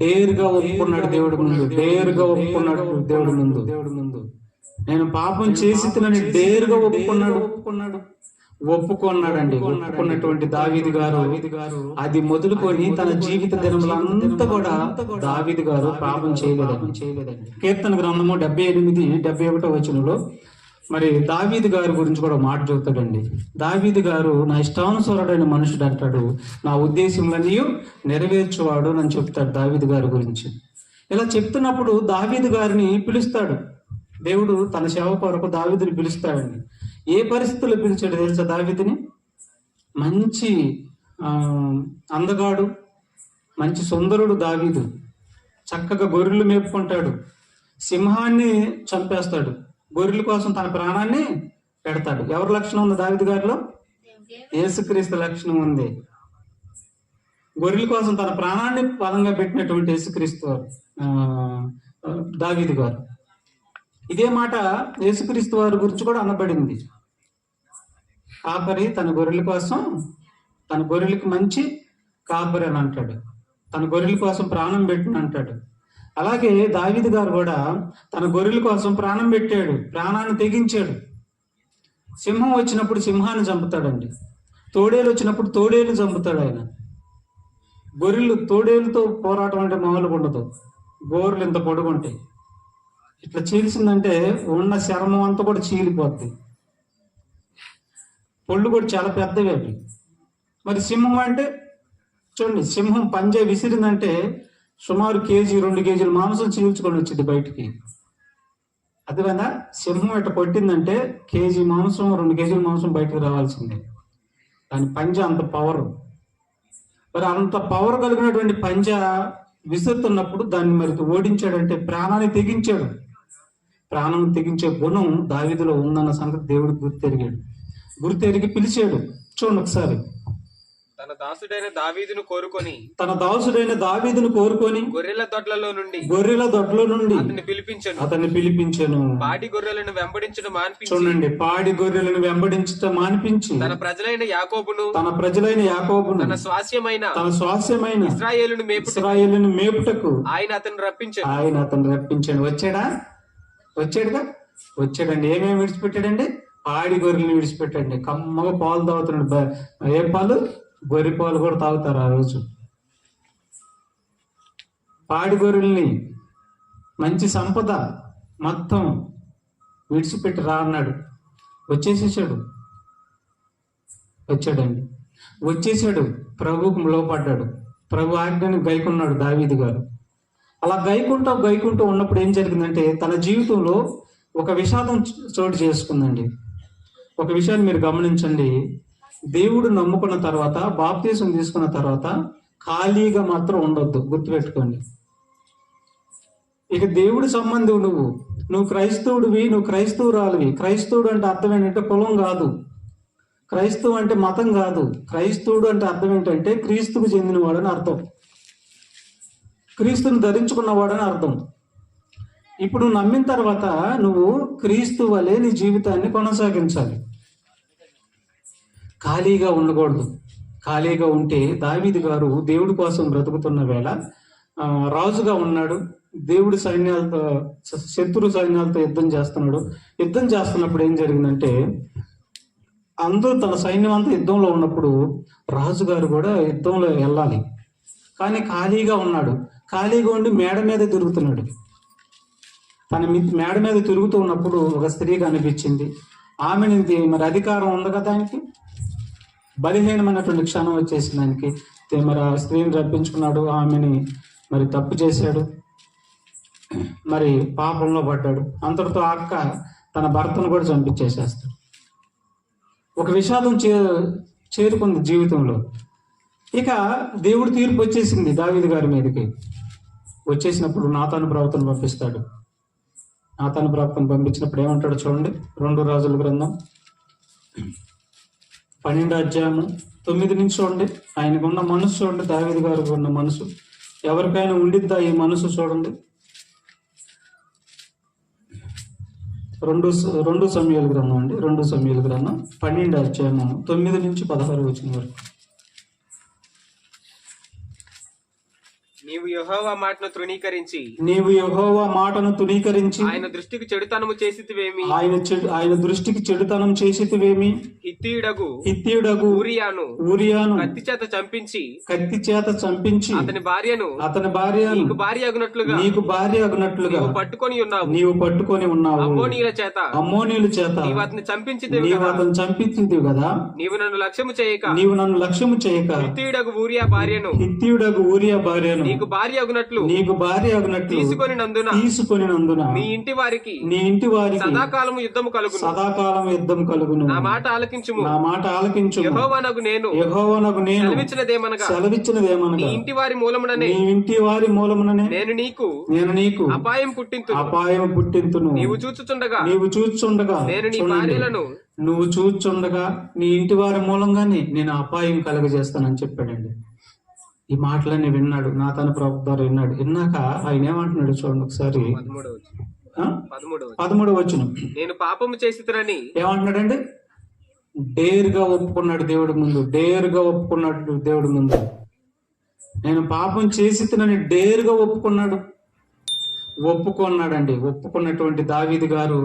డేరుగా ఒప్పుకున్నాడు దేవుడి ముందు నేను పాపం చేసి తినని డేరుగా ఒప్పుకున్నాడండి. ఒప్పుకున్నటువంటి దావీదు గారు అది మొదలుకొని తన జీవిత దినములంతా కూడా దావీదు గారు పాపం చేయలేదండి. కీర్తన గ్రంథము 78-71 వచనంలో మరి దావీదు గారి గురించి కూడా మాట చెబుతాడండి. దావీదు గారు నా ఇష్టానుసారుడైన మనుషుడు అంటాడు, నా ఉద్దేశంలన్నీ నెరవేర్చువాడు అని చెప్తాడు దావీదు గారి గురించి. ఇలా చెప్తున్నప్పుడు దావీదు గారిని పిలుస్తాడు దేవుడు. తన సేవ కొరకు దావీదుని పిలుస్తాడండి. ఏ పరిస్థితుల్లో పిలిచాడు తెలుసా దావీదుని? మంచి అందగాడు, మంచి సుందరుడు దావీదు. చక్కగా గొర్రెలు మేపుకుంటాడు, సింహాన్ని చంపేస్తాడు, గొర్రెల కోసం తన ప్రాణాన్ని పెడతాడు. ఎవరి లక్షణం ఉంది దావీదు గారిలో? యేసుక్రీస్తు లక్షణం ఉంది. గొర్రెల కోసం తన ప్రాణాన్ని పదంగా పెట్టినటువంటి యేసుక్రీస్తు దావీదు గారు. ఇదే మాట యేసుక్రీస్తు వారి గురించి కూడా అనబడింది. కాపరి తన గొర్రెల కోసం, తన గొర్రెలకి మంచి కాపరి అని అంటాడు, తన గొర్రెల కోసం ప్రాణం పెట్టిన అంటాడు. అలాగే దావీదు గారు కూడా తన గొర్రెల కోసం ప్రాణం పెట్టాడు, ప్రాణాన్ని తెగించాడు. సింహం వచ్చినప్పుడు సింహాన్ని చంపుతాడండి, తోడేలు వచ్చినప్పుడు తోడేలు చంపుతాడు ఆయన. గొర్రెలు తోడేలుతో పోరాటం అంటే మామూలుగా ఉండదు. గోర్రెలు ఇంత పొడుగుంటాయి, ఇట్లా చీల్చిందంటే ఉన్న చర్మం అంతా కూడా చీలిపోద్ది. పొళ్ళు కూడా చాలా పెద్దవి అవి. మరి సింహం అంటే చూడండి, సింహం పంజా విసిరిందంటే సుమారు 1-2 కేజీల మాంసం చీల్చుకొని వచ్చింది బయటికి. అదేవిధంగా సింహం ఇట్లా కొట్టిందంటే 1 కేజీ మాంసం 2 కేజీల మాంసం బయటకు రావాల్సిందే. దాని పంజా అంత పవర్. మరి అంత పవర్ కలిగినటువంటి పంజా విసురుతున్నప్పుడు దాన్ని మరి ఓడించాడంటే ప్రాణాన్ని తెగించాడు. ప్రాణం తెగించే గుణం దావీదులో ఉందన్న సంగతి దేవుడు గుర్తెరిగి పిలిచాడు. చూడండి ఒకసారి. తన దాసుడైన దావీదును కోరుకొని గొర్రెల దొడ్లలో నుండి అతన్ని పిలిపించెను. పాడి గొర్రెలను వెంబడించడం మాన్పించి, చూడండి, పాడి గొర్రెలను వెంబడించడం మాన్పించి తన ప్రజలైన యాకోబును తన స్వాస్యమైన ఇశ్రాయేలును మేపుటకు ఆయన అతను రప్పించాడు. వచ్చాడండి. ఏమేమి విడిచిపెట్టాడండి? పాడి గొర్రెలను విడిచిపెట్టండి. కమ్మగా పాలు తాగుతున్నాడు. ఏ పాలు? గొర్రె పాలు కూడా తాగుతారు ఆ రోజు. పాడి గొర్రెల్ని, మంచి సంపద మొత్తం విడిచిపెట్టి రా అన్నాడు. వచ్చేసాడు. ప్రభువుకు లోపడ్డాడు. ప్రభు ఆజ్ఞను గైకున్నాడు దావీదు గారు. అలా గైకుంటూ ఉన్నప్పుడు ఏం జరిగిందంటే తన జీవితంలో ఒక విషాదం చోటు చేసుకుందండి. ఒక విషయాన్ని మీరు గమనించండి. దేవుడు నమ్ముకున్న తర్వాత, బాప్తీసం తీసుకున్న తర్వాత ఖాళీగా మాత్రం ఉండొద్దు, గుర్తుపెట్టుకోండి. ఇక దేవుడి సంబంధం నువ్వు క్రైస్తవుడివి, నువ్వు క్రైస్తవురాలివి. క్రైస్తవుడు అంటే అర్థం ఏంటంటే కులం కాదు, క్రైస్తవు అంటే మతం కాదు. క్రైస్తవుడు అంటే అర్థం ఏంటంటే క్రీస్తుకు చెందినవాడని అర్థం, క్రీస్తుని ధరించుకున్నవాడని అర్థం. ఇప్పుడు నమ్మిన తర్వాత నువ్వు క్రీస్తు వలె నీ జీవితాన్ని కొనసాగించాలి. ఖాళీగా ఉండకూడదు. ఖాళీగా ఉంటే దావీదు గారు దేవుడి కోసం బ్రతుకుతున్న వేళ రాజుగా ఉన్నాడు. దేవుడి సైన్యాలతో, శత్రు సైన్యాలతో యుద్ధం చేస్తున్నప్పుడు ఏం జరిగిందంటే అందరూ తన సైన్యం అంతా యుద్ధంలో ఉన్నప్పుడు రాజుగారు కూడా యుద్ధంలో వెళ్ళాలి. కానీ ఖాళీగా ఉన్నాడు. ఖాళీగా ఉండి మేడ మీద తిరుగుతున్నాడు. తన మేడ మీద తిరుగుతూ ఉన్నప్పుడు ఒక స్త్రీ కనిపించింది. ఆమెని మరి అధికారం ఉంది కదా ఆయనకి, బలహీనమైనటువంటి క్షణం వచ్చేసింది ఆయనకి. మరి ఆ స్త్రీని రప్పించుకున్నాడు, ఆమెని మరి తప్పు చేశాడు, మరి పాపంలో పడ్డాడు. అంతటితో అక్క తన భర్తను కూడా చంపించేసేస్తాడు. ఒక విషాదం చేరుకుంది జీవితంలో. ఇక దేవుడి తీర్పు వచ్చేసింది దావీదు గారి మీదకి. వచ్చేసినప్పుడు నాతాను ప్రవక్తను పంపిస్తాడు. నాతాను ప్రవక్తను పంపించినప్పుడు ఏమంటాడు చూడండి. 2 రాజుల గ్రంథం 12 నుంచి చూడండి. ఆయనకు ఉన్న మనసు చూడండి, దావీదు గారికి ఉన్న మనసు. ఎవరికైనా ఉండిద్దా ఈ మనసు? చూడండి. 2 సమూయేలు గ్రంథం అండి. 2 సమూయేలు గ్రంథం 12 9 నుంచి 16 వరకు. నీవు యెహోవా మాటను తృణీకరించి ఆయన దృష్టికి చెడుతనము చేసితివేమి హిత్తీయుడగు ఊరియాను కత్తి చేత చంపించి అతని భార్యను నీకు భార్య అగునట్లుగా నీవు పట్టుకొని ఉన్నావు అమ్మోనీయుల చేత నీవు అతన్ని చంపించితివి కదా నీవు నన్ను లక్ష్యము చేయక హిత్తీయుడగు ఊరియా భార్యను నీకు భార్య అగునట్లు తీసుకొని నందున నీ ఇంటి వారికి సదాకాలము యుద్ధము కలుగును నా మాట ఆలకించుము యెహోవానగు నేను సెలవిచ్చినదేమనగా నీ ఇంటి వారి మూలముననే నేను నీకు అపాయం పుట్టింతును నీవు చూచుచుండగా నేను నీ భార్యలను నువ్వు చూచుండగా నీ ఇంటి వారి మూలంగానే నేను అపాయం కలుగజేస్తానని చెప్పాడండి. ఈ మాటలన్నీ విన్నాడు, నాతాను ప్రభువు ద్వారా విన్నాక ఆయన ఏమంటున్నాడు చూడండి ఒకసారి. 13వ వచనం, నేను పాపము చేసినని ఏమంటున్నాడండి? డేరుగా ఒప్పుకున్నాడు దేవుడి ముందు. నేను పాపం చేసినని డేరుగా ఒప్పుకున్నాడండి. ఒప్పుకున్నటువంటి దావీదు గారు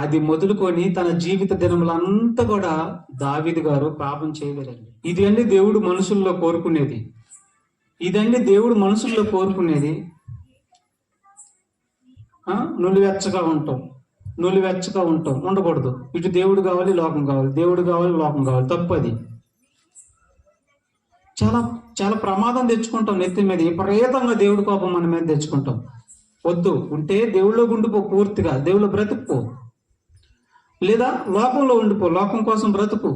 అది మొదలుకొని తన జీవిత దినములంతా కూడా దావీదు గారు పాపం చేయలేదండి. ఇది అండి దేవుడు మనుషుల్లో కోరుకునేది. నులివెచ్చగా ఉంటాం ఉండకూడదు. ఇటు దేవుడు కావాలి, లోకం కావాలి, తప్పు. అది చాలా చాలా ప్రమాదం తెచ్చుకుంటాం నెత్తి మీద. విపరీతంగా దేవుడి కోపం మన మీద తెచ్చుకుంటాం. వద్దు, ఉంటే దేవుళ్ళో ఉండిపో, పూర్తిగా దేవుళ్ళో బ్రతుకుపో, లేదా లోకంలో ఉండిపో, లోకం కోసం బ్రతుకు.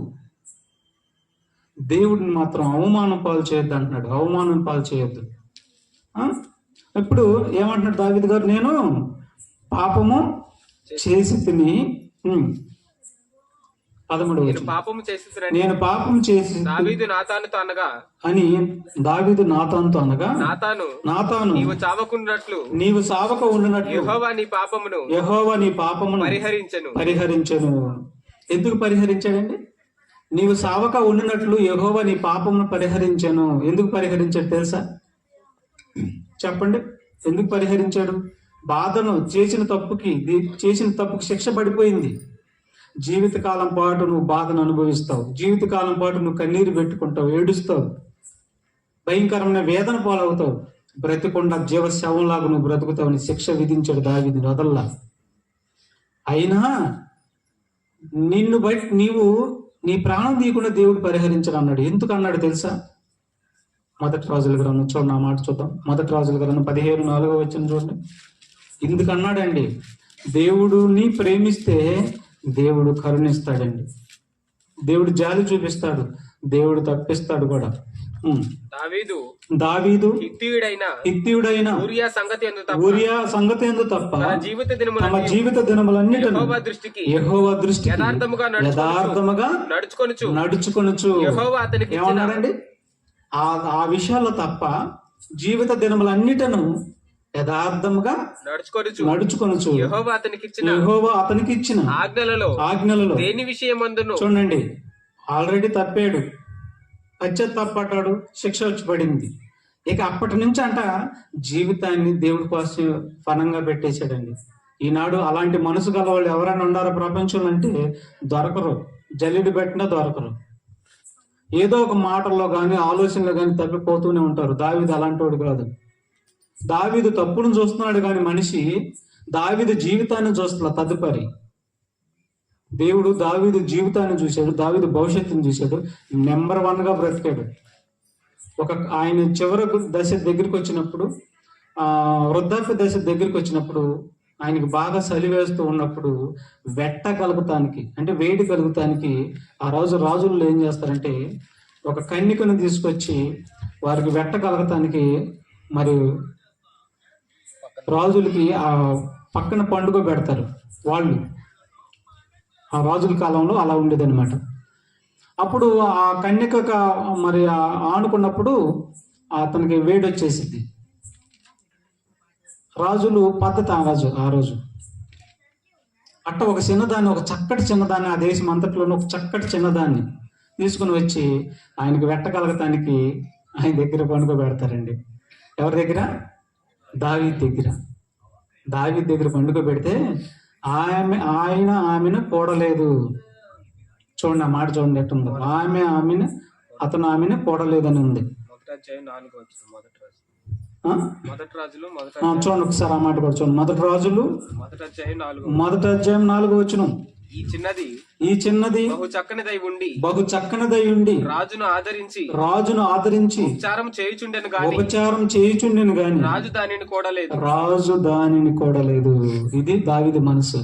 దేవుడిని మాత్రం అవమానం పాలు చేయొద్దు అంటున్నాడు. అవమానం పాలు చేయొద్దు. ఇప్పుడు ఏమంటున్నాడు దావీదు గారు? నేను పాపము చేసి తిని 13 నేను పాపం చేసి దావీదు నాతానుతో అనగా నాతాను నీవు చావక ఉండునట్లు యెహోవా నీ పాపమును పరిహరించెను. ఎందుకు పరిహరించాడండి? నీవు సావక ఉండినట్లు యెహోవా నీ పాపమును పరిహరించెను. ఎందుకు పరిహరించాడు తెలుసా? చెప్పండి, ఎందుకు పరిహరించాడు? బాధను చేసిన తప్పుకి శిక్ష పడిపోయింది. జీవితకాలం పాటు నువ్వు బాధను అనుభవిస్తావు. జీవితకాలం పాటు నువ్వు కన్నీరు పెట్టుకుంటావు, ఏడుస్తావు, భయంకరమైన వేదన పాలవుతావు. బ్రతికొండ జీవ శవంలాగా నువ్వు బ్రతుకుతావు. శిక్ష విధించాడు దావీదు వదల్లా. అయినా నిన్ను బట్టి నీ ప్రాణం తీయకుండా దేవుడు పరిహరించడం అన్నాడు. ఎందుకు అన్నాడు తెలుసా? మొదటి రాజుల గ్రంథం చూడండి, ఆ మాట చూద్దాం. మొదటి రాజుల గ్రంథం 15:4 వచనం చూడండి. ఎందుకు అన్నాడండి? దేవుడుని ప్రేమిస్తే దేవుడు కరుణిస్తాడండి, దేవుడు జాలి చూపిస్తాడు, దేవుడు తప్పిస్తాడు కూడా. దావీదు హిత్తీయుడైన ఊరియా సంగతి ఎందు తప్ప తమ జీవిత దినములన్నిటిని యెహోవా దృష్టికి యథార్థముగా నడుచుకొనుచు. ఏమన్నాడండి? ఆ విషయాల్లో తప్ప జీవిత దినములన్నిటను యథార్థముగా నడుచుకొనుచు. యెహోవా అతనికి ఇచ్చిన ఆజ్ఞలలో దేని విషయమందును చూడండి, ఆల్రెడీ తప్పాడు, పశ్చాత్తాపడ్డాడు, శిక్ష వచ్చి పడింది. ఇక అప్పటి నుంచి జీవితాన్ని దేవుడి కోసం ఫలంగా పెట్టేశాడండి. ఈనాడు అలాంటి మనసు గల వాళ్ళు ఎవరైనా ఉన్నారో ప్రపంచంలో అంటే దొరకరు. జల్లిడి పెట్టినా దొరకరు. ఏదో ఒక మాటల్లో కానీ ఆలోచనలో కానీ తప్పిపోతూనే ఉంటారు. దావీదు అలాంటి వాడు కాదు. దావీదు తప్పును చూస్తున్నాడు కానీ మనిషి దావీదు జీవితాన్ని చూస్తున్నా. తదుపరి దేవుడు దావీదు జీవితాన్ని చూశాడు, దావీదు భవిష్యత్తుని చూశాడు. నెంబర్ 1గా బ్రతికాడు. ఆయన చివరి దశ దగ్గరికి వచ్చినప్పుడు, వృద్ధాప్య దశ దగ్గరికి వచ్చినప్పుడు, ఆయనకి బాగా సలివేస్తూ ఉన్నప్పుడు వెట్ట కలుగుతానికి అంటే వేడి కలుగుతానికి ఆ రోజు రాజులు ఏం చేస్తారంటే ఒక కన్యకను తీసుకొచ్చి వారికి వెట్ట కలగటానికి మరి రాజులకి ఆ పక్కన పండుగ పెడతారు. వాళ్ళు ఆ రాజుల కాలంలో అలా ఉండేదన్నమాట. అప్పుడు ఆ కన్యక మరి ఆనుకున్నప్పుడు అతనికి వేడి వచ్చేసింది. రాజులు పద్ధతి ఆ రోజు అట్ట ఒక చిన్నదాన్ని, ఒక చక్కటి చిన్నదాన్ని, ఆ దేశం అంతట్లోనూ ఒక చక్కటి చిన్నదాన్ని తీసుకుని వచ్చి ఆయనకి వెట్టగలగటానికి ఆయన దగ్గర పండుగ పెడతారండి. ఎవరి దగ్గర? దావీదు దగ్గర. దావీదు దగ్గర పండుకోబెడితే ఆయన ఆమెను పోడలేదు. చూడండి ఆ మాట చూడండి ఎట్టుందో. అతను ఆమెను పోడలేదని ఉంది. చూడండి ఒకసారి ఆ మాట కూడా చూడండి. మొదటి రాజులు మొదటి అధ్యాయం 4వ వచనం. ఈ చిన్నది బహు చక్కనిదై ఉండి రాజును ఆదరించి ఉపచారం చేయుచుండెను గాని రాజు దానిని కూడలేదు. ఇది దావీదు మనసు.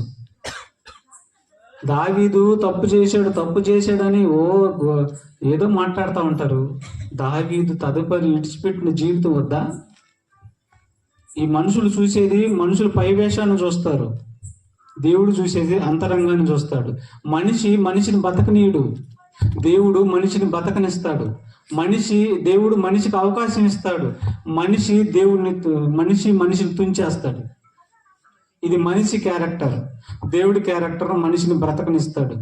దావీదు తప్పు చేశాడని ఏదో మాట్లాడుతూ ఉంటారు. దావీదు తదుపరి విడిచిపెట్టిన జీవితం వద్దా? ఈ మనుషులు చూసేది మనుషులు పైవేషాన్ని చూస్తారు, దేవుడు చూసేది అంతరంగాన్ని చూస్తాడు. మనిషిని బతకనీయుడు, దేవుడు మనిషిని బతకనిస్తాడు. దేవుడు మనిషికి అవకాశం ఇస్తాడు, మనిషిని తుంచేస్తాడు. ఇది మనిషి క్యారెక్టర్. దేవుడి క్యారెక్టర్ మనిషిని బ్రతకనిస్తాడు,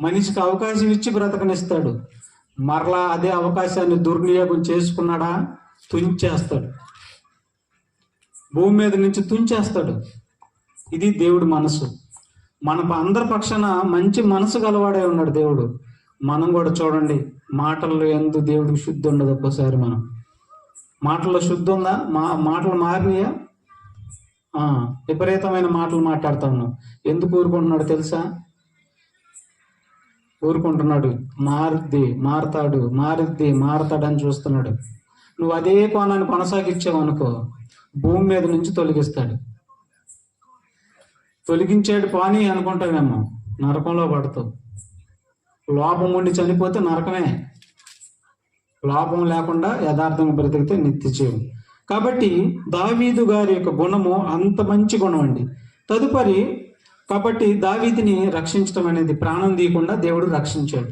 మనిషికి అవకాశం ఇచ్చి బ్రతకనిస్తాడు. మరలా అదే అవకాశాన్ని దుర్వినియోగం చేసుకున్నాడా తుంచేస్తాడు, భూమి మీద నుంచి తుంచేస్తాడు. ఇది దేవుడి మనసు. మన అందరి పక్షాన మంచి మనసు గలవాడే ఉన్నాడు దేవుడు. మనం కూడా చూడండి, మాటల్లో ఎందు దేవుడికి శుద్ధి ఉండదు. ఒక్కోసారి మనం మాటల్లో శుద్ధి ఉందా? మాటలు మారినాయా? విపరీతమైన మాటలు మాట్లాడుతా ఉన్నాం. ఎందుకు ఊరుకుంటున్నాడు తెలుసా? ఊరుకుంటున్నాడు. మారుతాడని చూస్తున్నాడు. నువ్వు అదే కోణాన్ని కొనసాగించావు అనుకో, భూమి మీద నుంచి తొలగిస్తాడు. తొలగించాడు పాని అనుకుంటామేమో, నరకంలో పడతావు. లోపం ఉండి చనిపోతే నరకమే, లోపం లేకుండా యథార్థంగా బ్రతికితే నిత్య జీవం. కాబట్టి దావీదు గారి యొక్క గుణము అంత మంచి గుణం అండి. తదుపరి కాబట్టి దావీదుని రక్షించడం అనేది, ప్రాణం తీయకుండా దేవుడు రక్షించాడు.